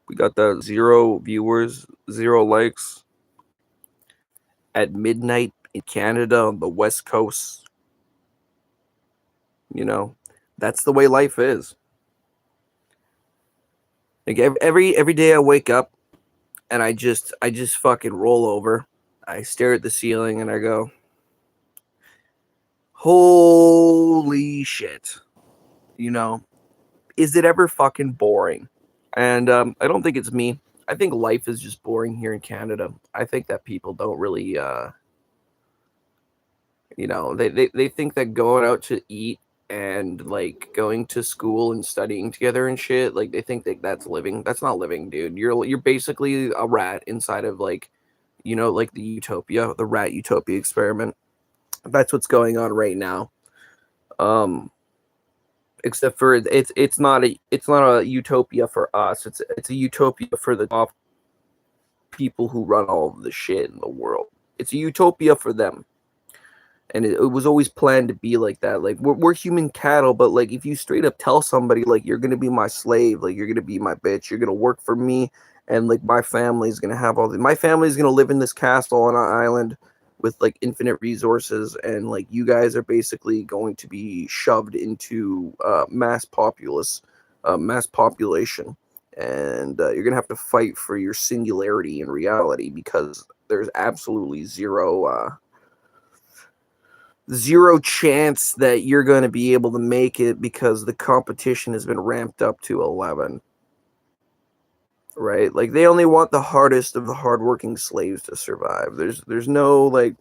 We got that 0 viewers, 0 likes at midnight in Canada on the West Coast. You know, that's the way life is. Like every day I wake up and I just fucking roll over. I stare at the ceiling and I go, "Holy shit." You know, is it ever fucking boring? And I don't think it's me. I think life is just boring here in Canada. I think that people don't really they think that going out to eat and like going to school and studying together and shit, like they think that that's living. That's not living, dude. You're basically a rat inside of like, like the utopia, the rat utopia experiment. That's what's going on right now. Um Except for it's not a utopia for us. It's a utopia for the top people who run all of the shit in the world. It's a utopia for them. And it was always planned to be like that. Like we're human cattle, but like if you straight up tell somebody like you're gonna be my slave, like you're gonna be my bitch, you're gonna work for me, and like my family's gonna have my family's gonna live in this castle on an island with like infinite resources, and like you guys are basically going to be shoved into mass population, and you're gonna have to fight for your singularity in reality because there's absolutely zero chance that you're going to be able to make it because the competition has been ramped up to 11, right? Like they only want the hardest of the hardworking slaves to survive. There's no like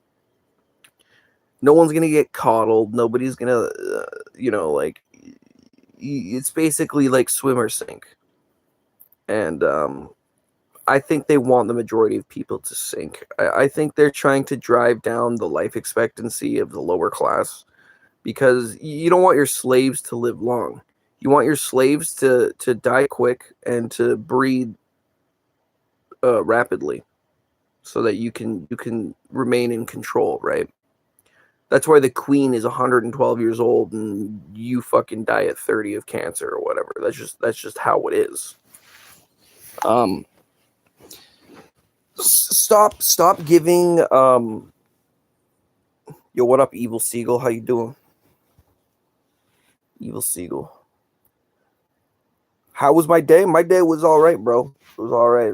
no one's going to get coddled. Nobody's going to like it's basically like swim or sink. And I think they want the majority of people to sink. I think they're trying to drive down the life expectancy of the lower class because you don't want your slaves to live long. You want your slaves to die quick and to breed rapidly so that you can remain in control, right? That's why the queen is 112 years old and you fucking die at 30 of cancer or whatever. That's just how it is. Um stop giving yo, what up, Evil Seagull? How you doing? Evil Seagull. How was my day? My day was all right, bro. It was all right.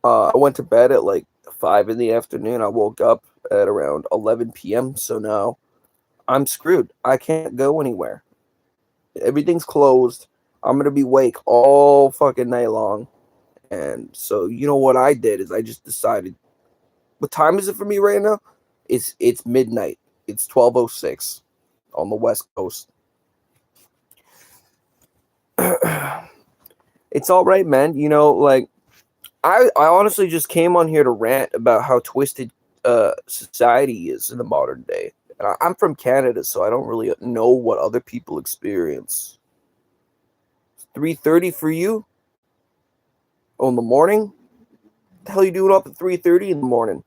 I went to bed at like 5 in the afternoon. I woke up at around 11 p.m. So now I'm screwed. I can't go anywhere. Everything's closed. I'm gonna be awake all fucking night long. And so you know what I did is I just decided. What time is it for me right now? It's midnight. It's 12:06 on the West Coast. It's all right, man. Like I honestly just came on here to rant about how twisted society is in the modern day. And I'm from Canada, so I don't really know what other people experience. 3:30 for you? Oh, in the morning? What the hell are you doing up at 3:30 in the morning?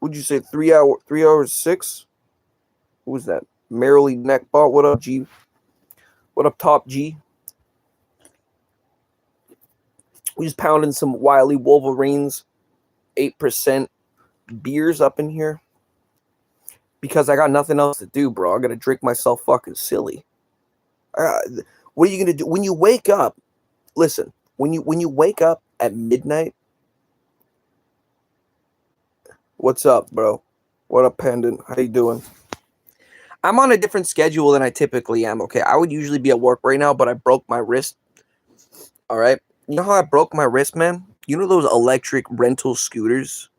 Would you say 3 hours 6? Who was that? Merrily Neckbot. What up, G? What up, Top G? We just pounding some Wiley Wolverines 8% beers up in here because I got nothing else to do, bro. I gotta drink myself fucking silly. What are you gonna do when you wake up? Listen, when you wake up at midnight. What's up, bro? What up, Pendant? How you doing? I'm on a different schedule than I typically am. Okay, I would usually be at work right now, but I broke my wrist. All right, you know how I broke my wrist, man? You know those electric rental scooters?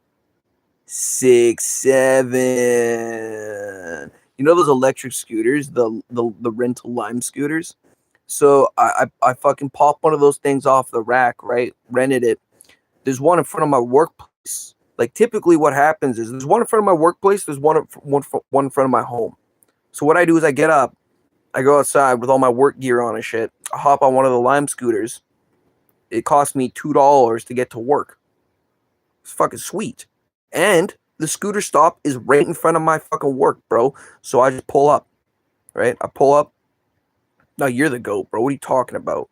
6, 7. You know those electric scooters, the rental Lime scooters. So I fucking popped one of those things off the rack, right? Rented it. There's one in front of my workplace. Like typically, what happens is there's one in front of my workplace. There's one in front of my home. So what I do is I get up, I go outside with all my work gear on and shit. I hop on one of the Lime scooters. It cost me $2 to get to work. It's fucking sweet. And the scooter stop is right in front of my fucking work, bro. So I just pull up, right? I pull up, No, you're the GOAT, bro. What are you talking about?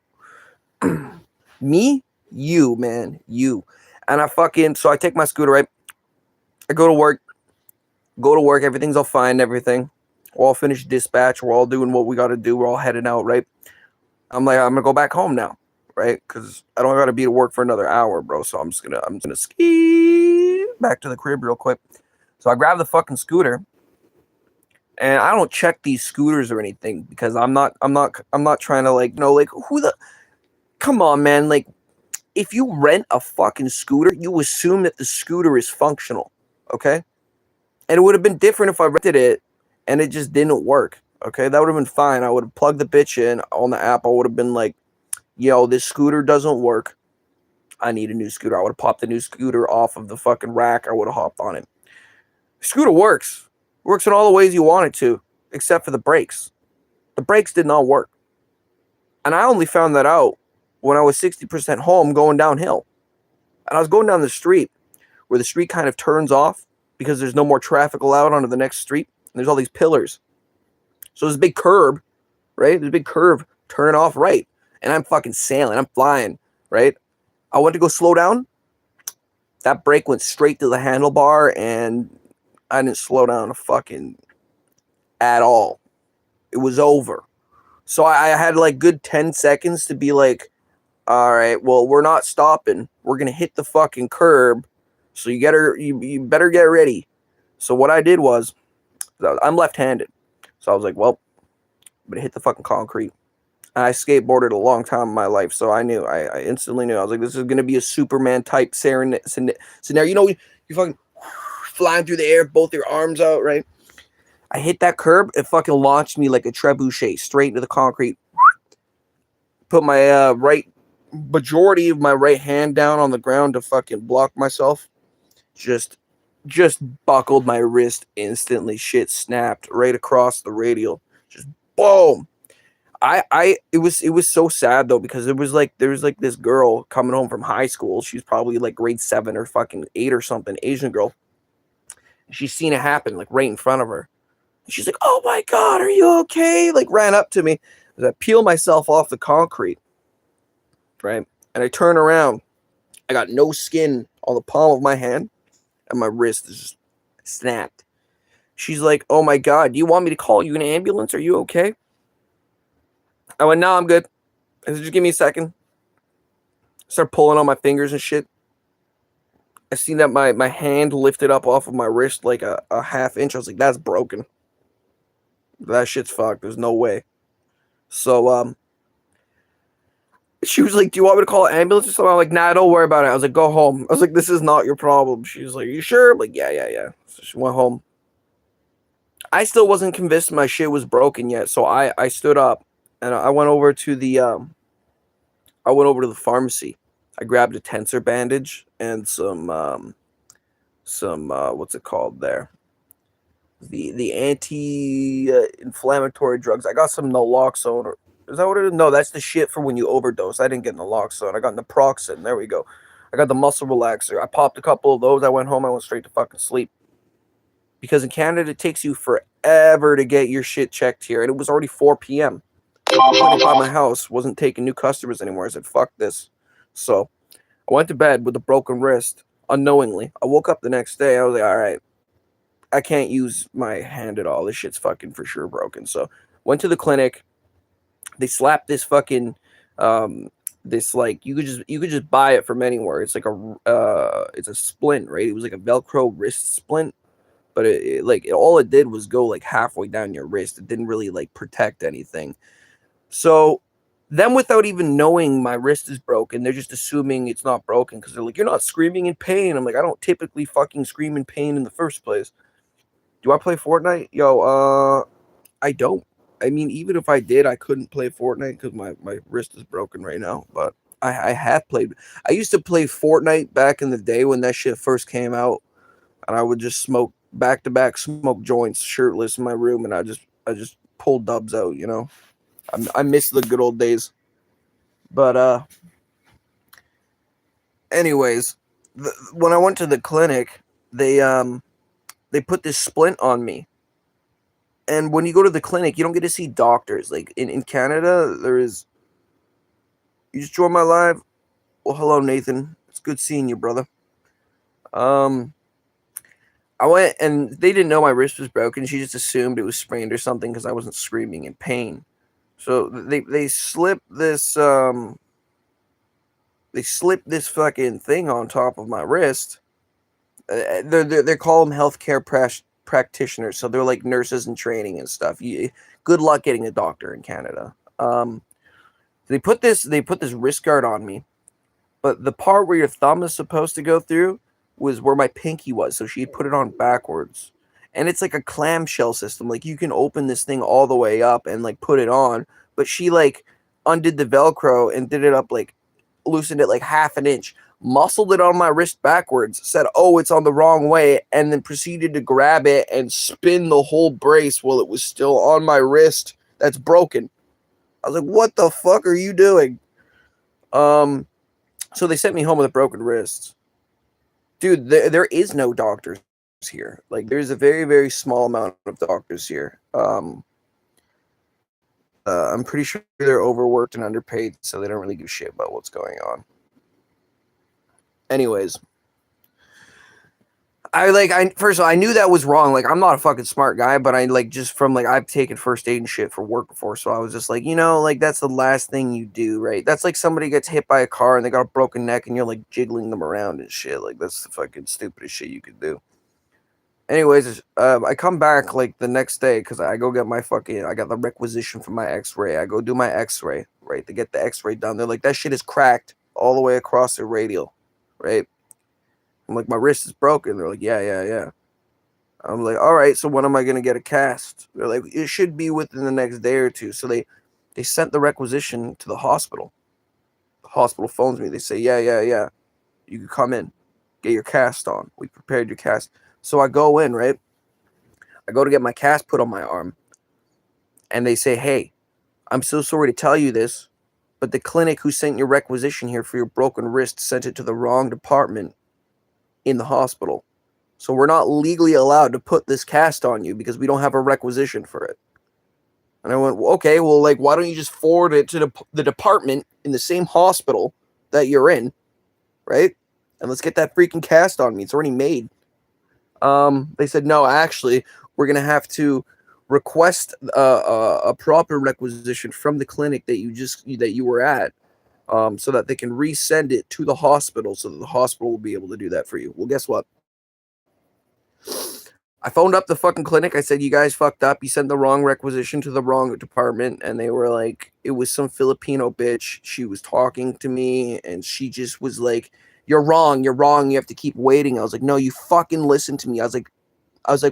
Me? You, man. You. And so I take my scooter, right? I go to work, everything's all fine, everything. We're all finished dispatch, we're all doing what we gotta do, we're all heading out, right? I'm like, I'm gonna go back home now, right? Because I don't gotta be to work for another hour, bro. So I'm just gonna ski back to the crib real quick. So I grab the fucking scooter, and I don't check these scooters or anything because I'm not trying to like like who the come on, man. Like if you rent a fucking scooter, you assume that the scooter is functional, okay? And it would have been different if I rented it and it just didn't work. Okay, that would have been fine. I would have plugged the bitch in on the app. I would have been like, yo, this scooter doesn't work. I need a new scooter. I would have popped the new scooter off of the fucking rack. I would have hopped on it. Scooter works. Works in all the ways you want it to, except for the brakes. The brakes did not work. And I only found that out when I was 60% home going downhill. And I was going down the street where the street kind of turns off because there's no more traffic allowed onto the next street. And there's all these pillars. So there's a big curb, right? There's a big curve turning off right. And I'm fucking sailing. I'm flying, right? I went to go slow down. That brake went straight to the handlebar and I didn't slow down fucking at all. It was over. So I had like good 10 seconds to be like, all right, well, we're not stopping. We're going to hit the fucking curb. So you better get ready. So what I did was, I'm left-handed. So I was like, well, I'm going to hit the fucking concrete. I skateboarded a long time in my life, so I knew. I instantly knew. I was like, this is going to be a Superman type scenario. You know, you fucking flying through the air, both your arms out, right? I hit that curb. It fucking launched me like a trebuchet straight into the concrete. Put my majority of my right hand down on the ground to fucking block myself. Just buckled my wrist instantly. Shit snapped right across the radial. Just boom. It was so sad though because there was like this girl coming home from high school. She's probably like grade 7 or fucking 8 or something, Asian girl. She's seen it happen like right in front of her. And she's like, "Oh my god, are you okay?" Like ran up to me. As I peel myself off the concrete, right? And I turn around. I got no skin on the palm of my hand, and my wrist is just snapped. She's like, "Oh my god, do you want me to call you an ambulance? Are you okay?" I went, "No, I'm good." I said, "Just give me a second." Start pulling on my fingers and shit. I seen that my hand lifted up off of my wrist like a half inch. I was like, that's broken. That shit's fucked. There's no way. So she was like, "Do you want me to call an ambulance or something?" I'm like, "Nah, don't worry about it." I was like, "Go home." I was like, "This is not your problem." She was like, "You sure?" I'm like, yeah. So she went home. I still wasn't convinced my shit was broken yet, so I stood up and I went over to the pharmacy. I grabbed a tensor bandage and some what's it called there? The anti-inflammatory drugs. I got some naloxone. Or, is that what it is? No, that's the shit for when you overdose. I didn't get naloxone. I got naproxen. There we go. I got the muscle relaxer. I popped a couple of those. I went home. I went straight to fucking sleep. Because in Canada, it takes you forever to get your shit checked here. And it was already 4 p.m. I by my house, wasn't taking new customers anymore. I said, fuck this. So I went to bed with a broken wrist unknowingly. I woke up the next day. I was like, all right, I can't use my hand at all. This shit's fucking for sure broken. So went to the clinic. They slapped this fucking this like you could just buy it from anywhere. It's like it's a splint, right? It was like a Velcro wrist splint, but all it did was go like halfway down your wrist. It didn't really like protect anything. So them without even knowing my wrist is broken, they're just assuming it's not broken because they're like, "You're not screaming in pain." I'm like, I don't typically fucking scream in pain in the first place. Do I play Fortnite? Yo, I don't. I mean, even if I did, I couldn't play Fortnite because my wrist is broken right now. But I have played. I used to play Fortnite back in the day when that shit first came out, and I would just smoke back to back smoke joints shirtless in my room, and I just pull dubs out. You know, I miss the good old days. But anyways, when I went to the clinic, they put this splint on me. And when you go to the clinic, you don't get to see doctors. Like in Canada, there is. You just joined my live. Well, hello, Nathan. It's good seeing you, brother. I went and they didn't know my wrist was broken. She just assumed it was sprained or something because I wasn't screaming in pain. So they slipped this fucking thing on top of my wrist. They call them healthcare practitioners, so they're like nurses in training and stuff. Good luck getting a doctor in Canada. They put this wrist guard on me, but the part where your thumb is supposed to go through was where my pinky was, so she put it on backwards. And it's like a clamshell system. Like you can open this thing all the way up and like put it on, but she like undid the Velcro and did it up, like loosened it like half an inch, muscled it on my wrist backwards, said, "Oh, it's on the wrong way," and then proceeded to grab it and spin the whole brace while it was still on my wrist that's broken. I was like, "What the fuck are you doing?" So they sent me home with a broken wrist. Dude, there is no doctors here. Like, there's a very, very small amount of doctors here. I'm pretty sure they're overworked and underpaid, so they don't really give shit about what's going on. Anyways, first of all, I knew that was wrong. Like, I'm not a fucking smart guy, but I like just from like I've taken first aid and shit for work before, so I was just like, like that's the last thing you do, right? That's like somebody gets hit by a car and they got a broken neck and you're like jiggling them around and shit. Like that's the fucking stupidest shit you could do. Anyways, I come back like the next day because I go get I got the requisition for my X-ray. I go do my X-ray, right? They get the X-ray done. They're like, that shit is cracked all the way across the radial, right? I'm like, my wrist is broken. They're like, yeah. I'm like, all right, so when am I going to get a cast? They're like, it should be within the next day or two. So they sent the requisition to the hospital. The hospital phones me. They say, yeah. You can come in. Get your cast on. We prepared your cast. So I go in, right? I go to get my cast put on my arm. And they say, hey, I'm so sorry to tell you this, but the clinic who sent your requisition here for your broken wrist sent it to the wrong department in the hospital. So we're not legally allowed to put this cast on you because we don't have a requisition for it. And I went, well, okay, well, like, why don't you just forward it to the department in the same hospital that you're in, right? And let's get that freaking cast on me. It's already made. They said, no, actually, we're going to have to request a proper requisition from the clinic that you were at, so that they can resend it to the hospital so that the hospital will be able to do that for you. Well, guess what? I phoned up the fucking clinic. I said, you guys fucked up. You sent the wrong requisition to the wrong department. And they were like, it was some Filipino bitch. She was talking to me and she just was like, you're wrong. You have to keep waiting. I was like, no, you fucking listen to me. I was like,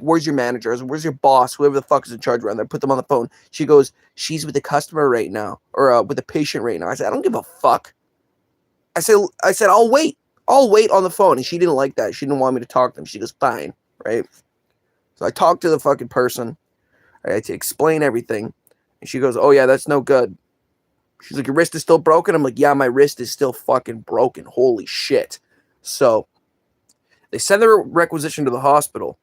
where's your manager? I was like, where's your boss? Whoever the fuck is in charge around there. Put them on the phone. She goes, she's with the customer right now, or with the patient right now. I said, I don't give a fuck. I said, I'll wait on the phone. And she didn't like that. She didn't want me to talk to them. She goes, fine. Right. So I talked to the fucking person. I had to explain everything. And she goes, oh yeah, that's no good. She's like, your wrist is still broken? I'm like, yeah, my wrist is still fucking broken. Holy shit. So they send the requisition to the hospital.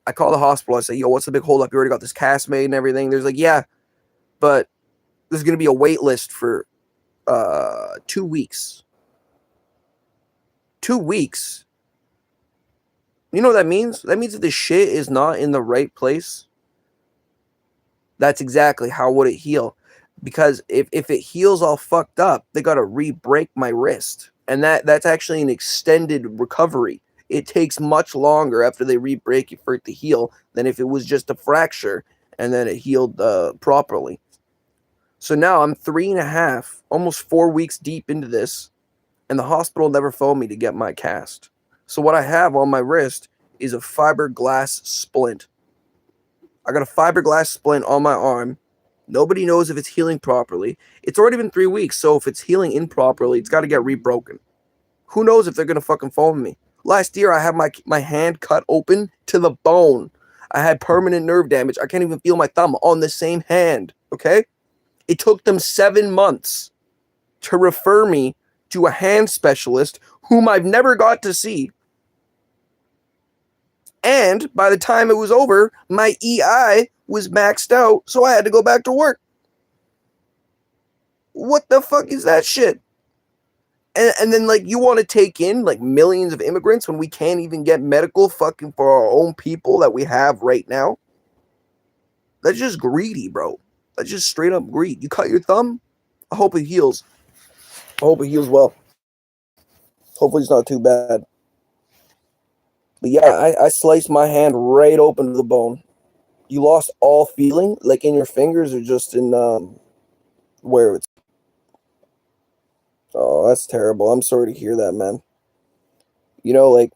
I call the hospital. I say, yo, what's the big holdup? You already got this cast made and everything. There's like, yeah, but there's going to be a wait list for 2 weeks. 2 weeks? You know what that means? That means that the shit is not in the right place. That's exactly how would it heal. Because if it heals all fucked up, they got to re-break my wrist. And that's actually an extended recovery. It takes much longer after they re-break it for it to heal than if it was just a fracture and then it healed properly. So now I'm 3.5, almost 4 weeks deep into this, and the hospital never phoned me to get my cast. So what I have on my wrist is a fiberglass splint. I got a fiberglass splint on my arm. Nobody knows if it's healing properly. It's already been 3 weeks, so if it's healing improperly, it's got to get rebroken. Who knows if they're going to fucking phone me? Last year, I had my hand cut open to the bone. I had permanent nerve damage. I can't even feel my thumb on the same hand, okay? It took them 7 months to refer me to a hand specialist whom I've never got to see. And by the time it was over, my EI was maxed out, so I had to go back to work. What the fuck is that shit? And then like you want to take in like millions of immigrants when we can't even get medical fucking for our own people that we have right now? That's just greedy, bro. That's just straight up greed. You cut your thumb, I hope it heals. I hope it heals well. Hopefully it's not too bad. But yeah, I sliced my hand right open to the bone. You lost all feeling, like in your fingers or just in where it's. Oh, that's terrible. I'm sorry to hear that, man. Like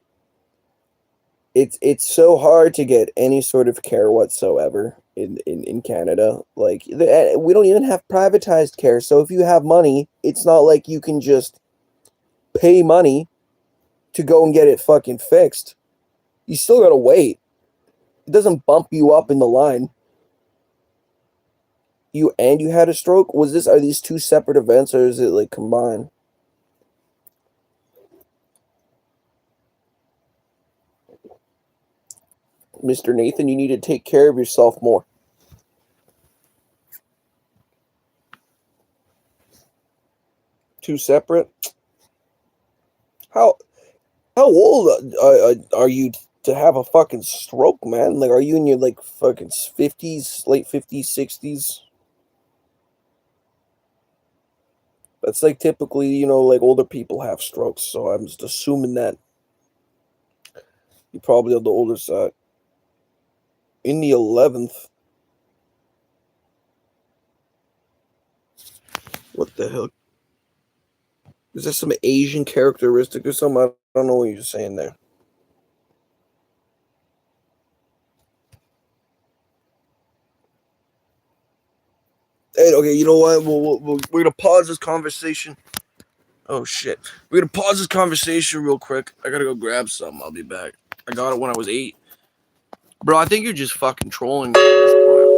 it's so hard to get any sort of care whatsoever in Canada. Like we don't even have privatized care. So if you have money, it's not like you can just pay money to go and get it fucking fixed. You still gotta wait. It doesn't bump you up in the line. You had a stroke? Are these two separate events or is it like combined? Mr. Nathan, you need to take care of yourself more. Two separate? How how old are you to have a fucking stroke, man? Like, are you in your like fucking 50s, late 50s, 60s? That's like typically, like older people have strokes. So I'm just assuming that you're probably on the older side. In the 11th. What the hell? Is there some Asian characteristic or something? I don't know what you're saying there. Hey, okay, you know what? We're gonna pause this conversation. Oh shit, we're gonna pause this conversation real quick. I gotta go grab some. I'll be back. I got it when I was 8, bro. I think you're just fucking trolling me at this point.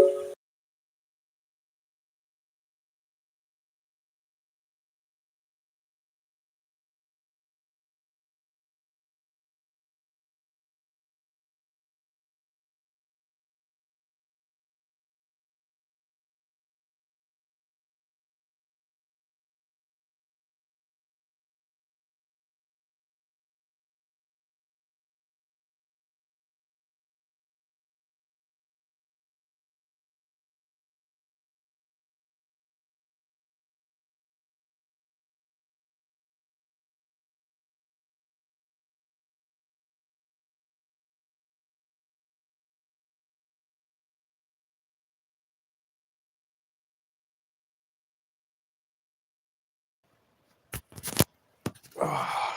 Oh,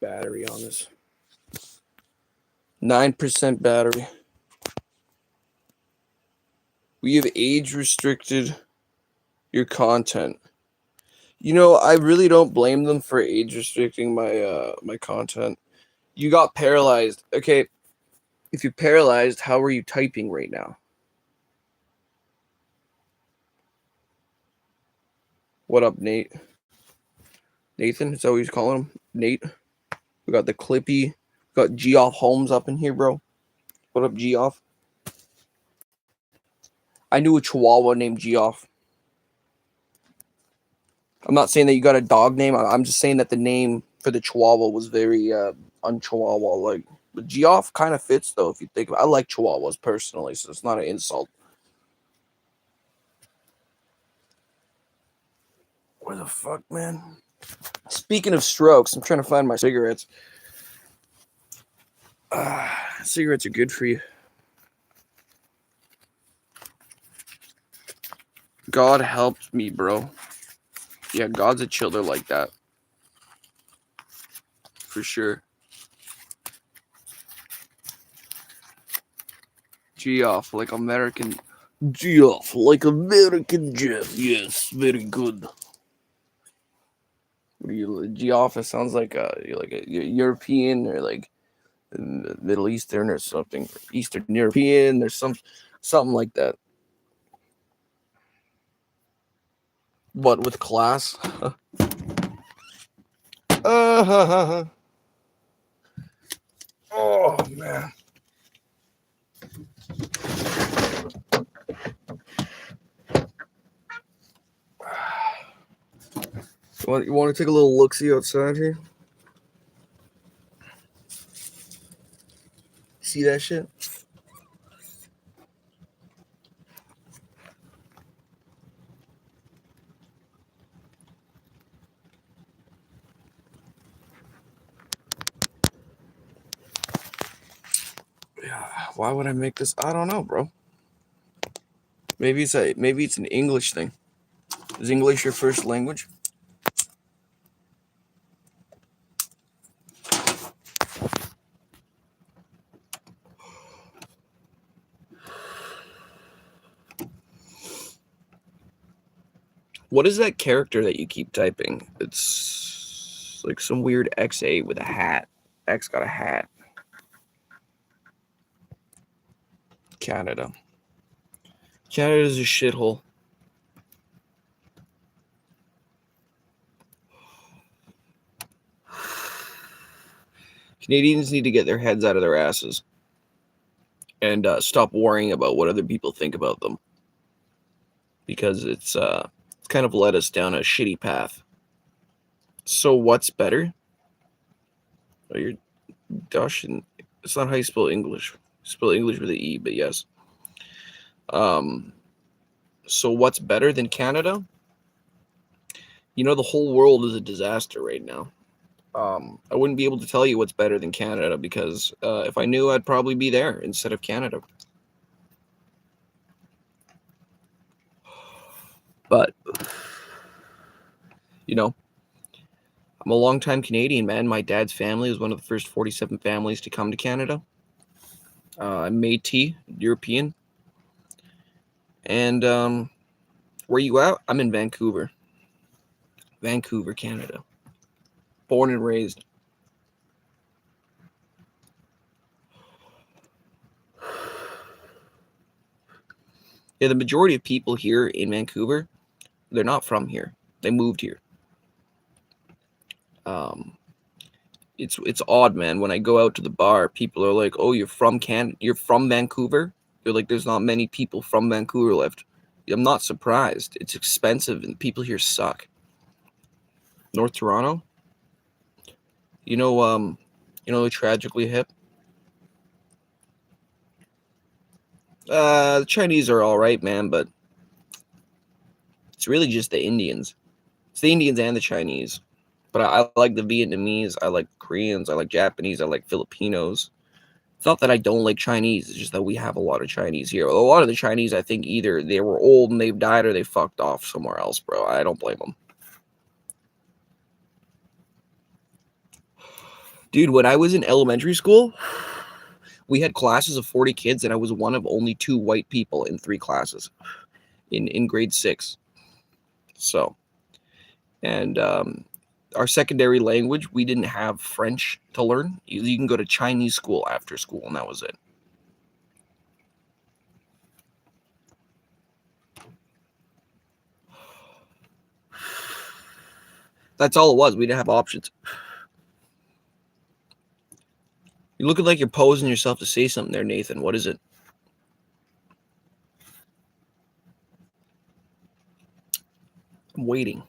battery on this. 9% battery. We have age restricted your content. I really don't blame them for age restricting my content. You got paralyzed. Okay, if you're paralyzed, how are you typing right now? What up, Nate? Nathan, is that what he's calling him? Nate. We got the Clippy. We got Geoff Holmes up in here, bro. What up, Geoff? I knew a Chihuahua named Geoff. I'm not saying that you got a dog name. I'm just saying that the name for the Chihuahua was very un-Chihuahua like. But Geoff kind of fits though if you think about it. I like Chihuahuas personally, so it's not an insult. Where the fuck, man? Speaking of strokes, I'm trying to find my cigarettes. Cigarettes are good for you. God helped me, bro. Yeah, God's a chiller like that. For sure. Geoff, like American. Geoff, like American Jeff. Yes, very good. What are you, Geoff? It sounds like a European or like Middle Eastern or something. Eastern European. There's something like that. What with class? Oh man. You want to take a little look-see outside here? See that shit? Yeah. Why would I make this? I don't know, bro. Maybe it's an English thing. Is English your first language? What is that character that you keep typing? It's like some weird XA with a hat. X got a hat. Canada. Canada's a shithole. Canadians need to get their heads out of their asses and stop worrying about what other people think about them, because it's kind of led us down a shitty path. So what's better? Oh, you're Dushin. It's not how you spell English. You spell English with an E, but yes. So what's better than Canada? You know, the whole world is a disaster right now. I wouldn't be able to tell you what's better than Canada, because if I knew, I'd probably be there instead of Canada. But, you know, I'm a longtime Canadian, man. My dad's family was one of the first 47 families to come to Canada. I'm Métis, European. And where you at? I'm in Vancouver. Vancouver, Canada. Born and raised. Yeah, the majority of people here in Vancouver, they're not from here. They moved here. It's odd, man. When I go out to the bar, people are like, "Oh, you're from Vancouver?" They're like, "There's not many people from Vancouver left." I'm not surprised. It's expensive, and people here suck. North Toronto, you know, Tragically Hip. The Chinese are all right, man, but it's really just the Indians. It's the Indians and the Chinese. But I like the Vietnamese. I like Koreans. I like Japanese. I like Filipinos. It's not that I don't like Chinese. It's just that we have a lot of Chinese here. A lot of the Chinese, I think, either they were old and they've died, or they fucked off somewhere else, bro. I don't blame them. Dude, when I was in elementary school, we had classes of 40 kids, and I was one of only 2 white people in 3 classes in grade 6. So, and our secondary language, we didn't have French to learn. You can go to Chinese school after school, and that was it. That's all it was. We didn't have options. You looking like you're posing yourself to say something there, Nathan. What is it? I'm waiting.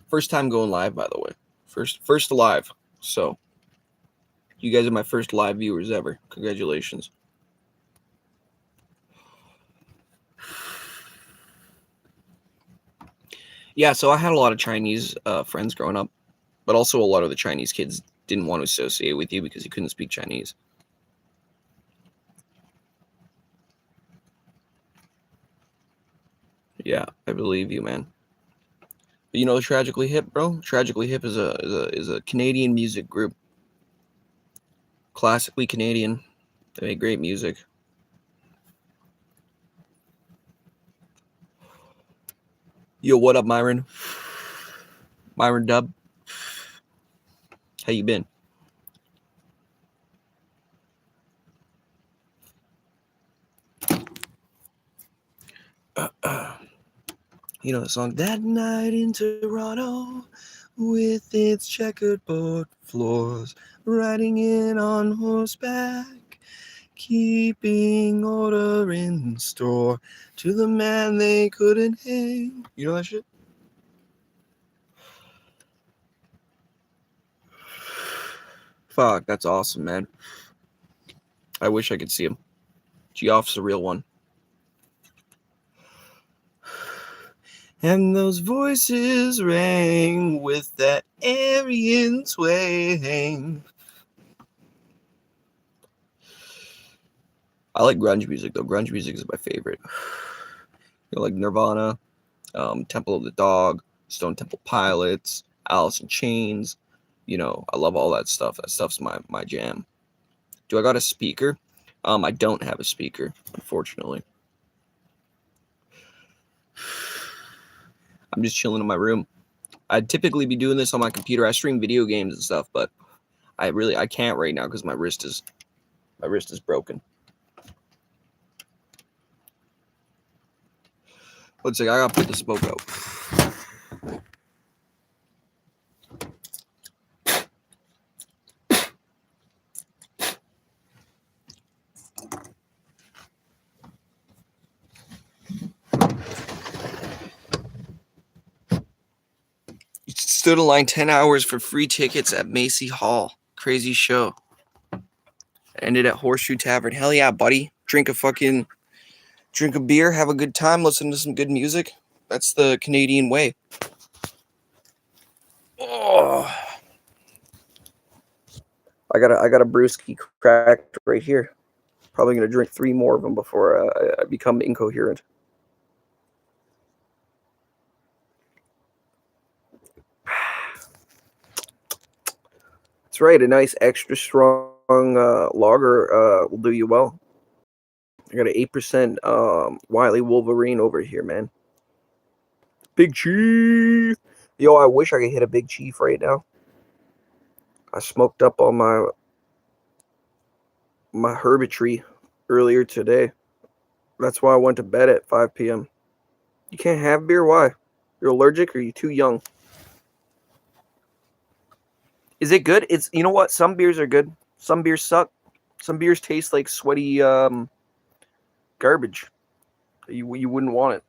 First time going live, by the way. First live. So, you guys are my first live viewers ever. Congratulations. Yeah, so I had a lot of Chinese friends growing up, but also a lot of the Chinese kids didn't want to associate with you because you couldn't speak Chinese. Yeah, I believe you, man. But you know Tragically Hip, bro? Tragically Hip is a Canadian music group. Classically Canadian. They make great music. Yo, what up, Myron? Myron Dub. How you been? You know the song That Night in Toronto, with its checkered board floors, riding in on horseback, keeping order in store to the man they couldn't hang. You know that shit? Fuck, that's awesome, man. I wish I could see him. Geoff's the real one. And those voices rang with that Aryan twang. I like grunge music, though. Grunge music is my favorite. You know, like Nirvana, Temple of the Dog, Stone Temple Pilots, Alice in Chains. You know, I love all that stuff. That stuff's my jam. Do I got a speaker? I don't have a speaker, unfortunately. I'm just chilling in my room. I'd typically be doing this on my computer. I stream video games and stuff, but I can't right now because my wrist is broken. Let's see, I gotta put the smoke out. Stood in line 10 hours for free tickets at Macy Hall. Crazy show. Ended at Horseshoe Tavern. Hell yeah, buddy. Drink a beer, have a good time, listen to some good music. That's the Canadian way. Oh. I got a brewski cracked right here. Probably gonna drink 3 more of them before I become incoherent. That's right, a nice extra strong lager will do you well. I got an 8% Wiley Wolverine over here, man. Big Chief. Yo, I wish I could hit a Big Chief right now. I smoked up on my herbatry earlier today. That's why I went to bed at 5 p.m. You can't have beer? Why? You're allergic or are you too young? Is it good? It's, you know what? Some beers are good. Some beers suck. Some beers taste like sweaty garbage. You wouldn't want it.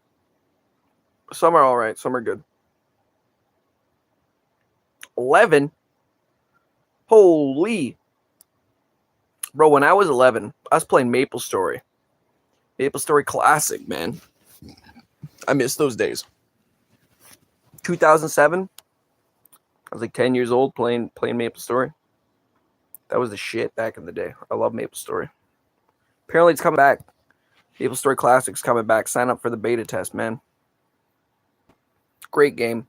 Some are all right. Some are good. 11? Holy. Bro, when I was 11, I was playing Maple Story. Maple Story Classic, man. I miss those days. 2007, I was like 10 years old playing Maple Story. That was the shit back in the day. I love Maple Story. Apparently it's coming back. Maple Story Classic's coming back. Sign up for the beta test, man. Great game.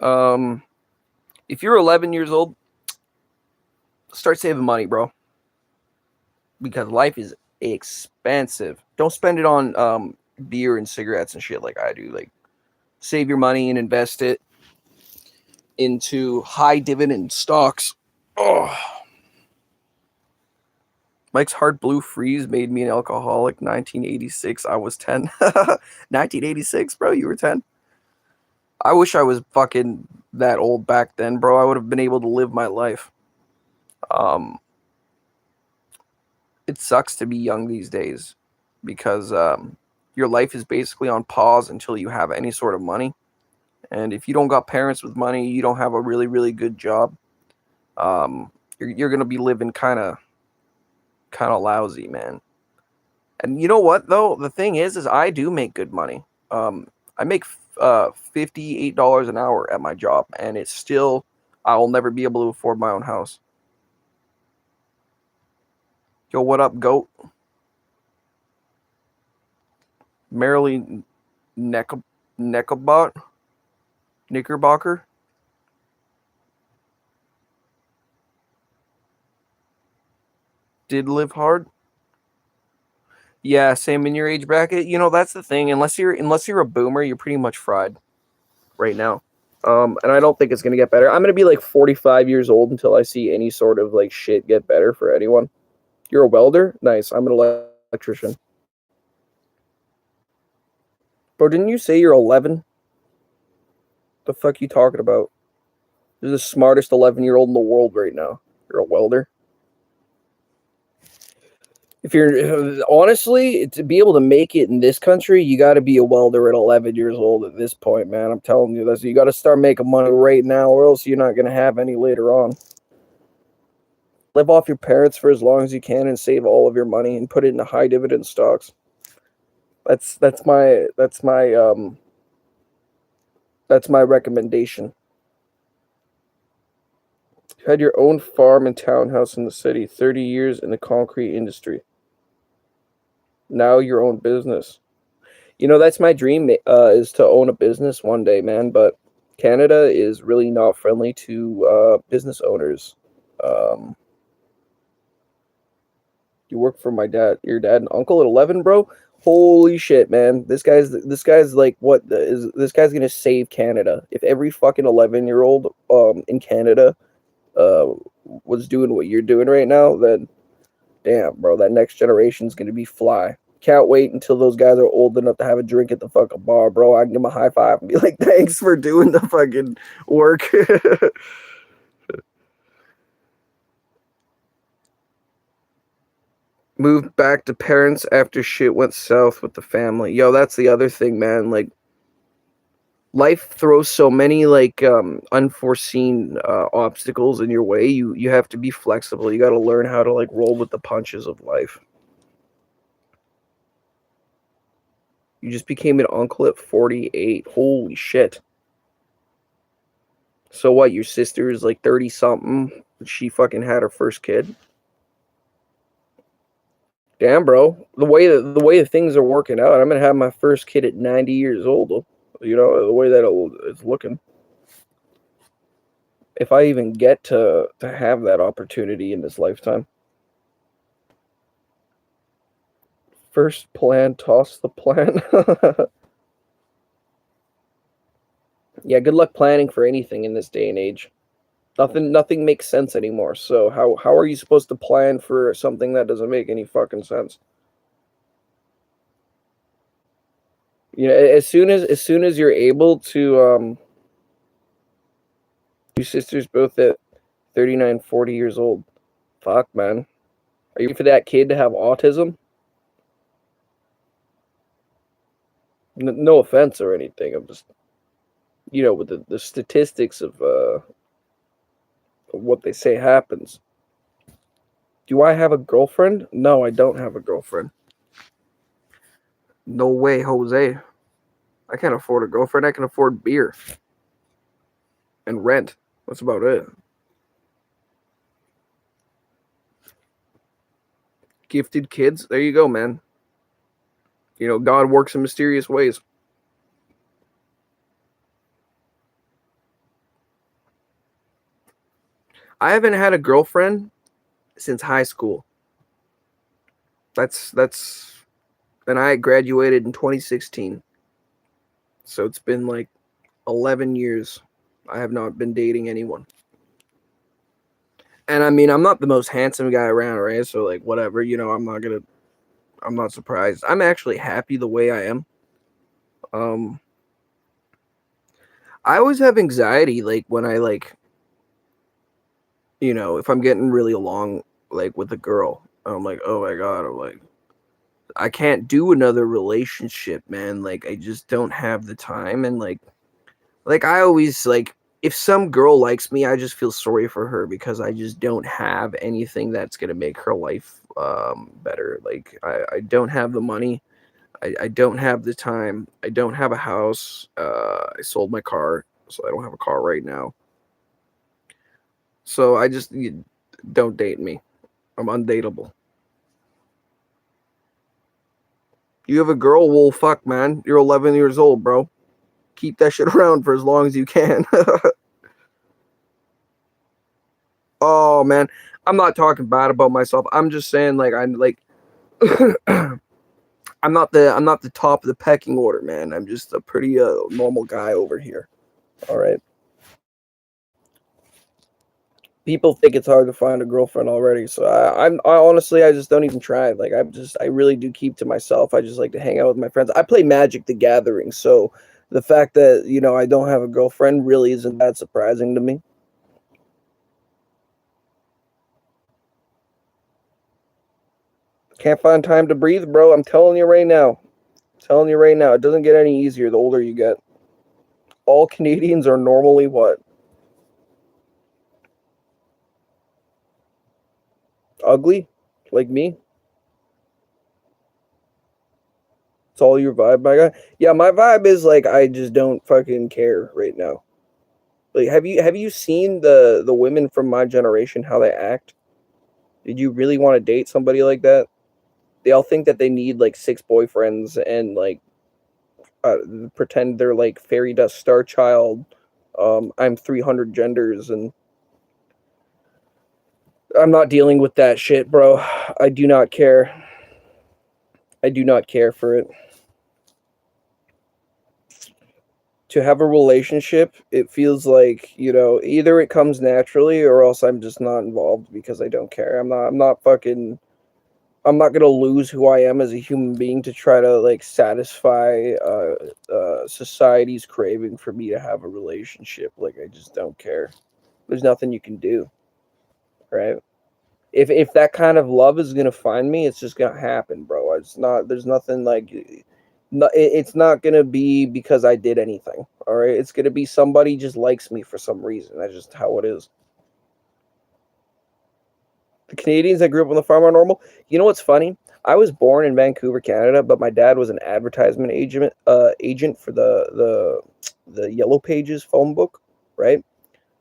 If you're 11 years old, start saving money, bro. Because life is expensive. Don't spend it on beer and cigarettes and shit like I do. Like, save your money and invest it into high dividend stocks. Oh. Mike's Hard Blue Freeze made me an alcoholic. 1986. I was 10. 1986, bro. You were 10. I wish I was fucking that old back then, bro. I would have been able to live my life. It sucks to be young these days because your life is basically on pause until you have any sort of money. And if you don't got parents with money, you don't have a really, really good job. You're gonna be living kind of lousy, man. And you know what though? The thing is I do make good money. I make $58 an hour at my job, and it's still I'll never be able to afford my own house. Yo, what up, goat? Marilee Knickerbocker. Did live hard. Yeah, same in your age bracket. You know, that's the thing. Unless you're a boomer, you're pretty much fried right now. And I don't think it's gonna get better. I'm gonna be like 45 years old until I see any sort of like shit get better for anyone. You're a welder? Nice. I'm an electrician. Bro, didn't you say you're 11? The fuck you talking about? You're the smartest 11-year-old in the world right now. You're a welder? If you're honestly to be able to make it in this country, you got to be a welder at 11 years old at this point, man. I'm telling you this. You got to start making money right now, or else you're not gonna have any later on. Live off your parents for as long as you can and save all of your money and put it into high dividend stocks. That's my recommendation. You had your own farm and townhouse in the city, 30 years in the concrete industry. Now your own business. That's my dream, is to own a business one day, man. But Canada is really not friendly to business owners. Um, you work for your dad and uncle at 11, bro. Holy shit, man! This guy's like, what is this guy's gonna save Canada? If every fucking 11-year-old in Canada uh was doing what you're doing right now, then damn, bro, that next generation's gonna be fly. Can't wait until those guys are old enough to have a drink at the fucking bar, bro. I can give them a high five and be like, thanks for doing the fucking work. Moved back to parents after shit went south with the family. Yo, that's the other thing, man. Like, life throws so many like unforeseen obstacles in your way. You have to be flexible. You got to learn how to like roll with the punches of life. You just became an uncle at 48. Holy shit. So what, your sister is like 30 something? She fucking had her first kid? Damn, bro. The way that things are working out, I'm gonna have my first kid at 90 years old. The way that it's looking. If I even get to have that opportunity in this lifetime. First plan, toss the plan. Yeah, good luck planning for anything in this day and age. Nothing makes sense anymore. So how are you supposed to plan for something that doesn't make any fucking sense? As soon as you're able to your sister's both at 39, 40 years old. Fuck, man. Are you for that kid to have autism? No offense or anything. I'm just, with the statistics of what they say happens. Do I have a girlfriend? No, I don't have a girlfriend. No way, Jose. I can't afford a girlfriend. I can afford beer and rent. That's about it. Gifted kids. There you go, man. God works in mysterious ways. I haven't had a girlfriend since high school. That's and I graduated in 2016. So it's been like 11 years. I have not been dating anyone. And I mean, I'm not the most handsome guy around, right? So like whatever, I'm not surprised. I'm actually happy the way I am. Um I always have anxiety like when I like, if I'm getting really along like with a girl. I'm like, "Oh my god." I'm like, I can't do another relationship, man. Like I just don't have the time. And like I always like, if some girl likes me, I just feel sorry for her because I just don't have anything that's gonna make her life better. Like I don't have the money. I don't have the time. I don't have a house. I sold my car, so I don't have a car right now. So don't date me. I'm undateable. You have a girl? Well, fuck, man. You're 11 years old, bro. Keep that shit around for as long as you can. Oh man, I'm not talking bad about myself. I'm just saying, like, I'm like, I'm not the top of the pecking order, man. I'm just a pretty normal guy over here. All right. People think it's hard to find a girlfriend already, so I honestly I just don't even try. Like I really do keep to myself. I just like to hang out with my friends. I play Magic the Gathering, so the fact that I don't have a girlfriend really isn't that surprising to me. Can't find time to breathe, bro. I'm telling you right now. Telling you right now, it doesn't get any easier the older you get. All Canadians are normally what? Ugly? Like me? It's all your vibe, my guy. Yeah, my vibe is like I just don't fucking care right now. Like have you seen the women from my generation how they act? Did you really want to date somebody like that? They all think that they need like six boyfriends and like uh, pretend they're like fairy dust star child. I'm 300 genders and I'm not dealing with that shit, bro. I do not care. I do not care for it. To have a relationship, it feels like, either it comes naturally or else I'm just not involved because I don't care. I'm not gonna lose who I am as a human being to try to like satisfy society's craving for me to have a relationship. Like I just don't care. There's nothing you can do, right? If that kind of love is gonna find me, it's just gonna happen, bro. It's not. There's nothing like. No, it's not gonna be because I did anything. All right, it's gonna be somebody just likes me for some reason. That's just how it is. The Canadians that grew up on the farm are normal. You know what's funny? I was born in Vancouver, Canada, but my dad was an advertisement agent for the Yellow Pages phone book, right?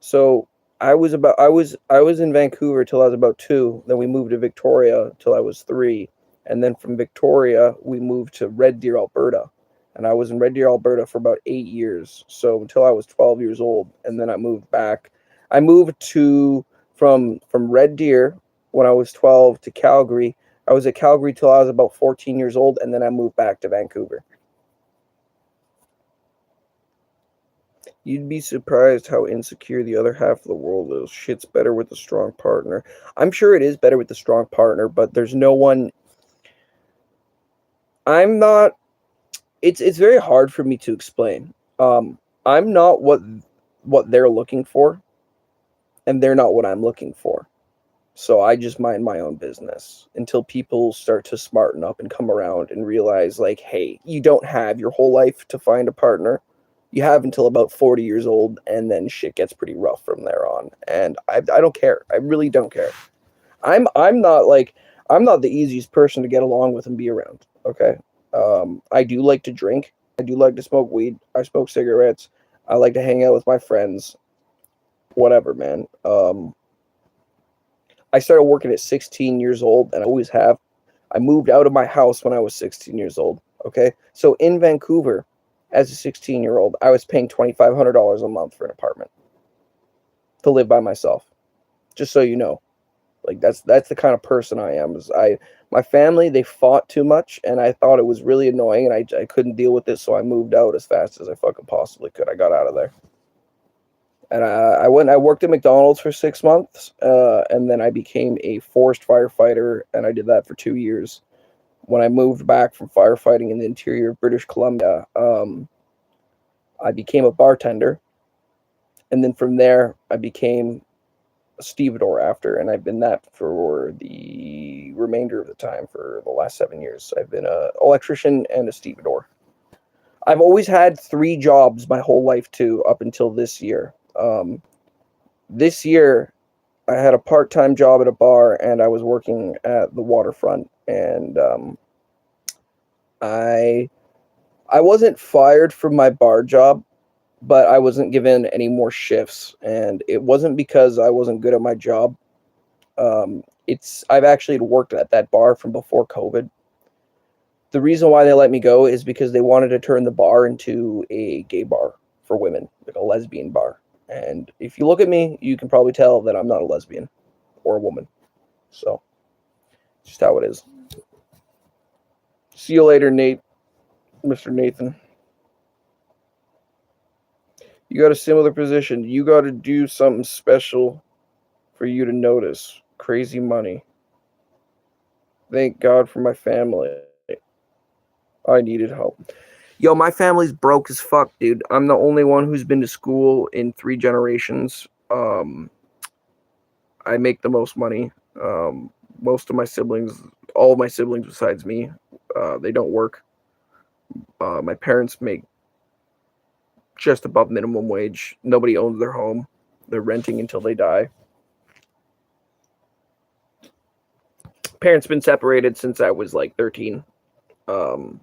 So I was in Vancouver till I was about 2. Then we moved to Victoria till I was 3, and then from Victoria we moved to Red Deer, Alberta, and I was in Red Deer, Alberta for about 8 years. So until I was 12 years old, and then I moved back. I moved to from Red Deer when I was 12 to Calgary. I was at Calgary till I was about 14 years old, and then I moved back to Vancouver. You'd be surprised how insecure the other half of the world is. Shit's better with a strong partner. I'm sure it is better with a strong partner, but there's no one. I'm not. It's very hard for me to explain. I'm not what they're looking for, and they're not what I'm looking for. So I just mind my own business until people start to smarten up and come around and realize, like, hey, you don't have your whole life to find a partner. You have until about 40 years old, and then shit gets pretty rough from there on. And I don't care. I really don't care. I'm not like I'm not the easiest person to get along with and be around. Okay, I do like to drink. I do like to smoke weed. I smoke cigarettes. I like to hang out with my friends. Whatever, man. I started working at 16 years old, and I always have. I moved out of my house when I was 16 years old. Okay, so in Vancouver, as a 16-year-old, I was paying $2,500 a month for an apartment to live by myself. Just so you know, like that's the kind of person I am. Is my family, they fought too much, and I thought it was really annoying, and I couldn't deal with it, so I moved out as fast as I fucking possibly could. I got out of there. And I worked at McDonald's for 6 months, and then I became a forest firefighter, and I did that for 2 years. When I moved back from firefighting in the interior of British Columbia, I became a bartender, and then from there I became a stevedore after, and I've been that for the remainder of the time for the last 7 years. I've been a electrician and a stevedore. I've always had 3 jobs my whole life too, up until this year. This year, I had a part-time job at a bar, and I was working at the waterfront. And I I wasn't fired from my bar job, but I wasn't given any more shifts, and it wasn't because I wasn't good at my job. It's I've actually worked at that bar from before COVID. The reason why they let me go is because they wanted to turn the bar into a gay bar for women, like a lesbian bar. And if you look at me, you can probably tell that I'm not a lesbian or a woman. So, just how it is. See you later, Nate, Mr. Nathan. You got a similar position. You got to do something special for you to notice. Crazy money. Thank God for my family. I needed help. Yo, my family's broke as fuck, dude. I'm the only one who's been to school in 3 generations. I make the most money. Most of my siblings all of my siblings besides me, they don't work. My parents make just above minimum wage. Nobody owns their home. They're renting until they die. Parents been separated since I was like 13. Um,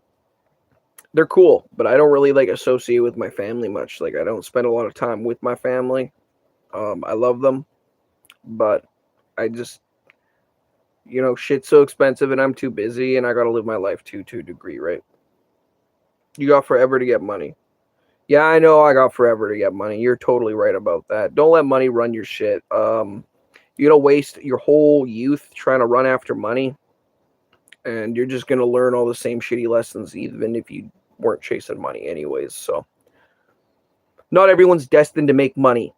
they're cool, but I don't really like associate with my family much. Like I don't spend a lot of time with my family. I love them, but I just, shit's so expensive and I'm too busy and I gotta live my life too to a degree, right? You got forever to get money. Yeah, I know I got forever to get money. You're totally right about that. Don't let money run your shit. You don't waste your whole youth trying to run after money, and you're just gonna learn all the same shitty lessons, even if you weren't chasing money anyways. So, not everyone's destined to make money.